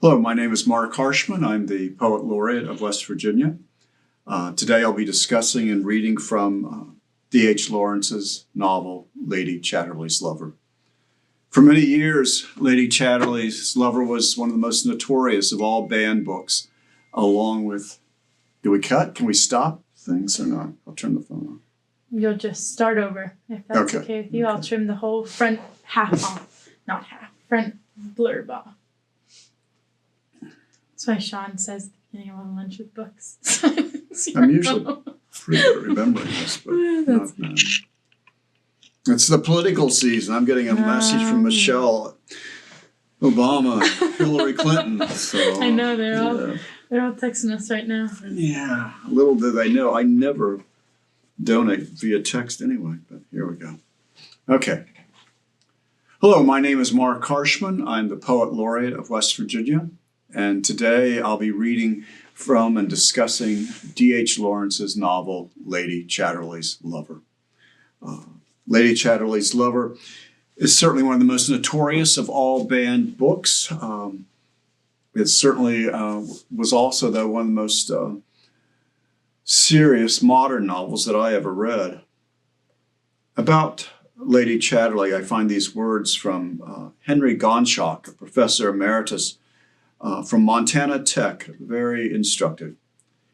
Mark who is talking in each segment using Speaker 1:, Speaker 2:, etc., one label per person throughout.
Speaker 1: Hello, my name is Marc Harshman. I'm the Poet Laureate of West Virginia. Today I'll be discussing and reading from D.H. Lawrence's novel, Lady Chatterley's Lover. For many years, Lady Chatterley's Lover was one of the most notorious of all banned books, along with... Do we cut? Can we stop things or not? I'll turn the phone on.
Speaker 2: You'll just start over, if that's okay with you. Okay. I'll trim the whole front half off. Not half, front blurb off. That's why Sean says at the beginning of lunch with books.
Speaker 1: I'm usually pretty good at remembering this, but not now. It's the political season. I'm getting a message from Michelle Obama, Hillary Clinton. So,
Speaker 2: I know, they're all texting us right now.
Speaker 1: Yeah, little do they know, I never donate via text anyway, but here we go. Okay. Hello, my name is Marc Harshman. I'm the Poet Laureate of West Virginia. And today I'll be reading from and discussing D.H. Lawrence's novel, Lady Chatterley's Lover. Lady Chatterley's Lover is certainly one of the most notorious of all banned books. It certainly was also, though, one of the most serious modern novels that I ever read. About Lady Chatterley, I find these words from Henry Gonschach, a professor emeritus from Montana Tech, very instructive.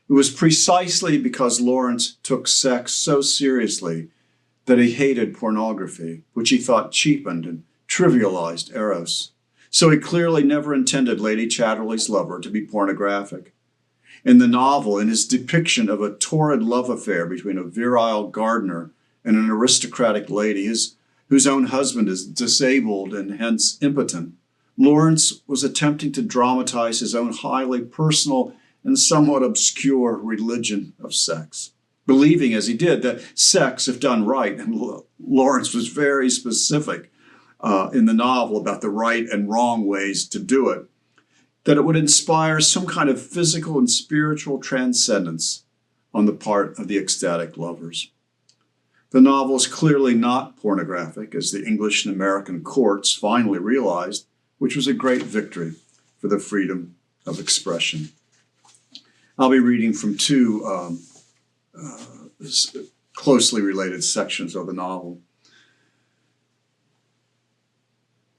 Speaker 1: It was precisely because Lawrence took sex so seriously that he hated pornography, which he thought cheapened and trivialized Eros. So he clearly never intended Lady Chatterley's Lover to be pornographic. In the novel, in his depiction of a torrid love affair between a virile gardener and an aristocratic lady whose own husband is disabled and hence impotent, Lawrence was attempting to dramatize his own highly personal and somewhat obscure religion of sex, believing as he did that sex, if done right, and Lawrence was very specific in the novel about the right and wrong ways to do it, that it would inspire some kind of physical and spiritual transcendence on the part of the ecstatic lovers. The novel is clearly not pornographic, as the English and American courts finally realized, which was a great victory for the freedom of expression. I'll be reading from two closely related sections of the novel.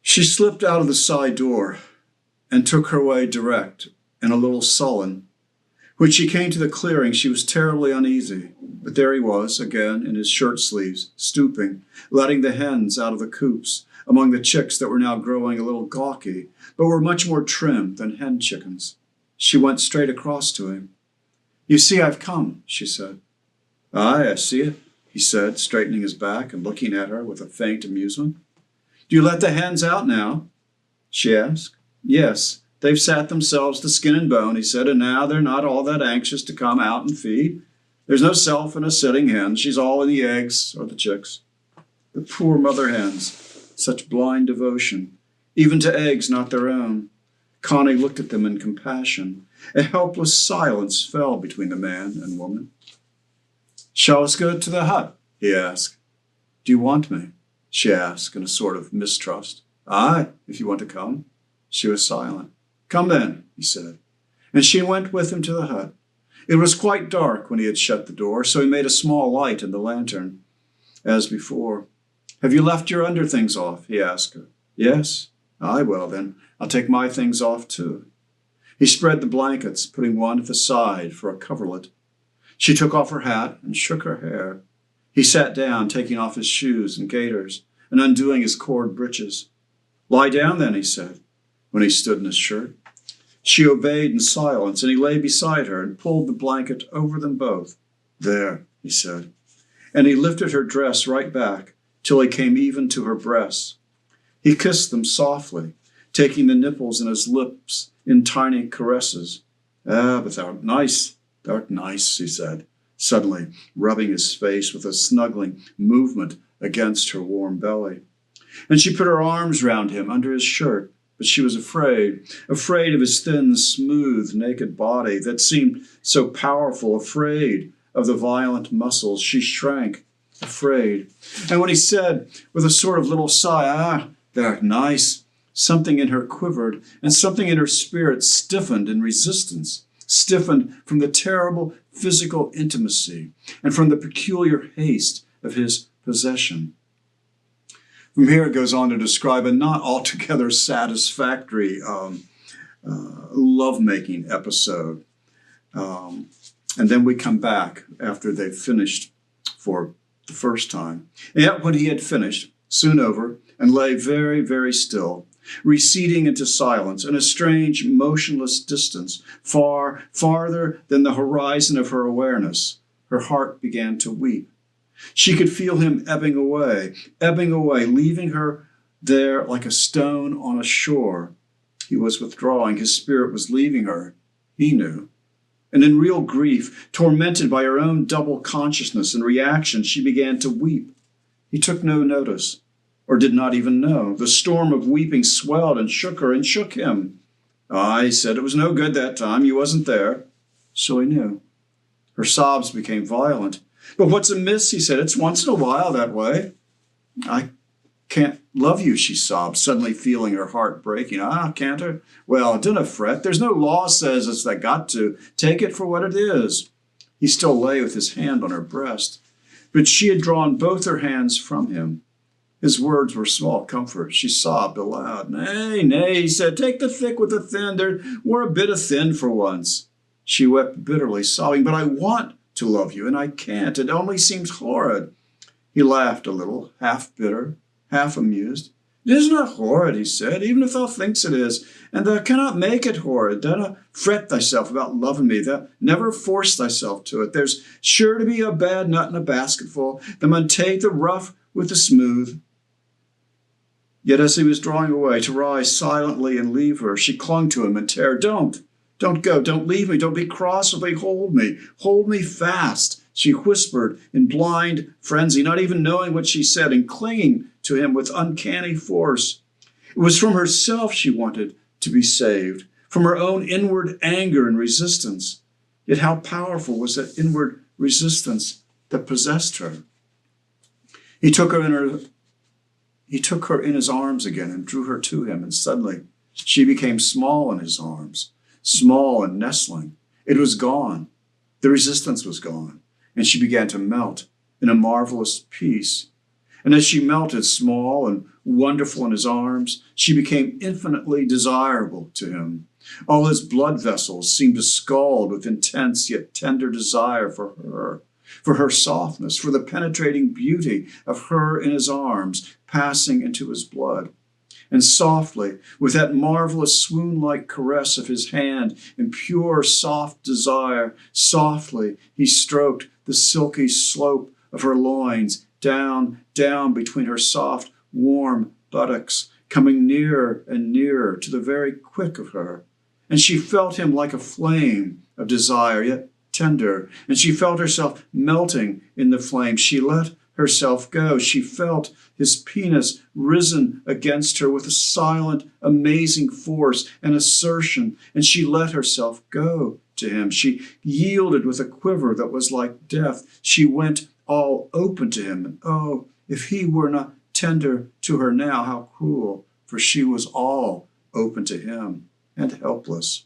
Speaker 1: She slipped out of the side door and took her way direct and a little sullen. When she came to the clearing, she was terribly uneasy, but there he was again in his shirt sleeves, stooping, letting the hens out of the coops, among the chicks that were now growing a little gawky, but were much more trim than hen chickens. She went straight across to him. "You see, I've come," she said. "Aye, I see it," he said, straightening his back and looking at her with a faint amusement. "Do you let the hens out now?" she asked. "Yes, they've sat themselves to skin and bone," he said, "and now they're not all that anxious to come out and feed. There's no self in a sitting hen. She's all in the eggs or the chicks. The poor mother hens. Such blind devotion, even to eggs not their own." Connie looked at them in compassion. A helpless silence fell between the man and woman. "Shall us go to the hut?" he asked. "Do you want me?" she asked in a sort of mistrust. "Aye, if you want to come." She was silent. "Come then," he said, and she went with him to the hut. It was quite dark when he had shut the door, so he made a small light in the lantern. As before, "Have you left your underthings off?" he asked her. "Yes." "Aye, well then, I'll take my things off too." He spread the blankets, putting one at the side for a coverlet. She took off her hat and shook her hair. He sat down, taking off his shoes and gaiters and undoing his cord breeches. "Lie down then," he said, when he stood in his shirt. She obeyed in silence, and he lay beside her and pulled the blanket over them both. "There," he said, and he lifted her dress right back till he came even to her breasts. He kissed them softly, taking the nipples in his lips in tiny caresses. "Ah, but thou'rt nice," he said, suddenly rubbing his face with a snuggling movement against her warm belly. And she put her arms round him under his shirt, but she was afraid of his thin, smooth, naked body that seemed so powerful, afraid of the violent muscles. She shrank, afraid. And when he said, with a sort of little sigh, "Ah, thou'rt nice," Something in her quivered, and something in her spirit stiffened in resistance, stiffened from the terrible physical intimacy and from the peculiar haste of his possession. From here it goes on to describe a not altogether satisfactory lovemaking episode. And then we come back after they've finished for the first time. And yet when he had finished, soon over, and lay very, very still, receding into silence in a strange, motionless distance, far, farther than the horizon of her awareness, her heart began to weep. She could feel him ebbing away, leaving her there like a stone on a shore. He was withdrawing. His spirit was leaving her. He knew. And in real grief, tormented by her own double consciousness and reaction, she began to weep. He took no notice, or did not even know. The storm of weeping swelled and shook her and shook him. He said, it was no good that time. You wasn't there. So he knew. Her sobs became violent. But what's amiss, he said. It's once in a while that way. I can't love you, she sobbed, suddenly feeling her heart breaking. Can't I? Well, dinna fret. There's no law says it's that got to. Take it for what it is. He still lay with his hand on her breast. But she had drawn both her hands from him. His words were small comfort. She sobbed aloud. Nay, he said, take the thick with the thin. We're a bit of thin for once. She wept bitterly, sobbing, but I want to love you, and I can't. It only seems horrid. He laughed a little, half bitter, half amused. It is not horrid, he said, even if thou thinks it is, and thou cannot make it horrid. Dinna fret thyself about loving me. Thou never force thyself to it. There's sure to be a bad nut in a basketful. Thou mun take the rough with the smooth. Yet as he was drawing away to rise silently and leave her, she clung to him in terror. Don't go, don't leave me, don't be cross with me, hold me fast, she whispered in blind frenzy, not even knowing what she said, and clinging to him with uncanny force. It was from herself she wanted to be saved, from her own inward anger and resistance. Yet how powerful was that inward resistance that possessed her? He took her in his arms again and drew her to him, and suddenly she became small in his arms, small and nestling. It was gone. The resistance was gone, and she began to melt in a marvelous peace. And as she melted small and wonderful in his arms, she became infinitely desirable to him. All his blood vessels seemed to scald with intense yet tender desire for her softness, for the penetrating beauty of her in his arms, passing into his blood. And softly, with that marvelous swoon-like caress of his hand in pure, soft desire, softly he stroked the silky slope of her loins, down between her soft, warm buttocks, coming nearer and nearer to the very quick of her. And she felt him like a flame of desire, yet tender, and she felt herself melting in the flame. She let herself go. She felt his penis risen against her with a silent, amazing force and assertion, and she let herself go to him. She yielded with a quiver that was like death. She went all open to him, and oh, if he were not tender to her now, how cruel, for she was all open to him and helpless.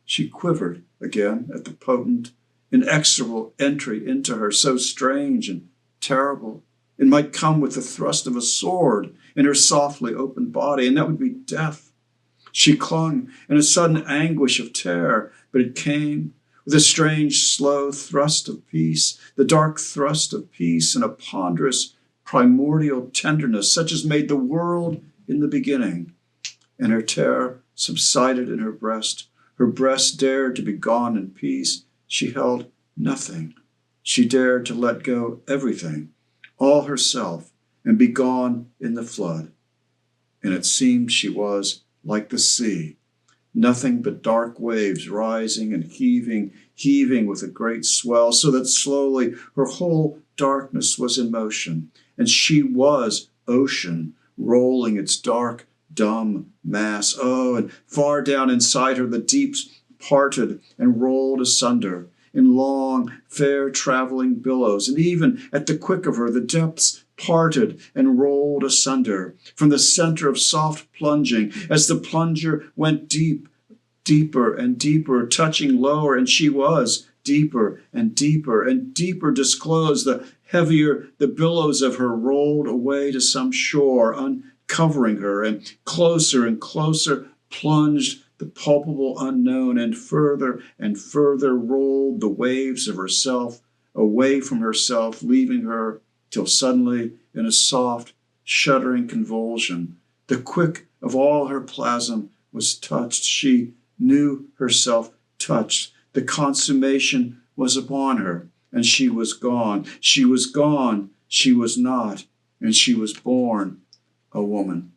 Speaker 1: She quivered again at the potent, inexorable entry into her, so strange and terrible. It might come with the thrust of a sword in her softly opened body, and that would be death. She clung in a sudden anguish of terror, but it came with a strange, slow thrust of peace, the dark thrust of peace, and a ponderous, primordial tenderness, such as made the world in the beginning. And her terror subsided in her breast. Her breast dared to be gone in peace. She held nothing. She dared to let go everything, all herself, and be gone in the flood. And it seemed she was like the sea, nothing but dark waves rising and heaving with a great swell, so that slowly her whole darkness was in motion, and she was ocean, rolling its dark, dumb mass. Oh, and far down inside her the deeps parted and rolled asunder in long, fair traveling billows, and even at the quick of her the depths parted and rolled asunder from the center of soft plunging as the plunger went deeper and deeper, touching lower, and she was deeper and deeper and deeper disclosed. The heavier the billows of her rolled away to some shore, uncovering her, and closer plunged the palpable unknown, and further rolled the waves of herself away from herself, leaving her till suddenly, in a soft, shuddering convulsion, the quick of all her plasm was touched. She knew herself touched. The consummation was upon her, and she was gone. She was gone. She was not, and she was born a woman.